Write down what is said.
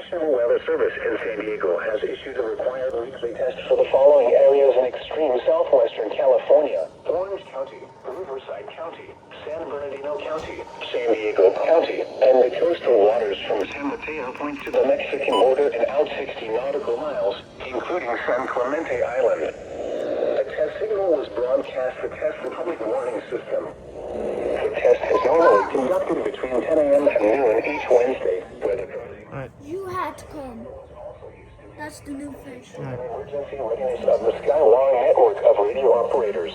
National Weather Service in San Diego has issued a required weekly test for the following areas in extreme southwestern California: Orange County, Riverside County, San Bernardino County, San Diego County, and the coastal waters from San Mateo Point to the Mexican border and out 60 nautical miles, including San Clemente Island. A test signal was broadcast to test the public warning system. The test is normally conducted between 10 a.m. and noon each Wednesday. Alright. You had to come. That's the new fish. Emergency readiness of the Skywire network of radio operators.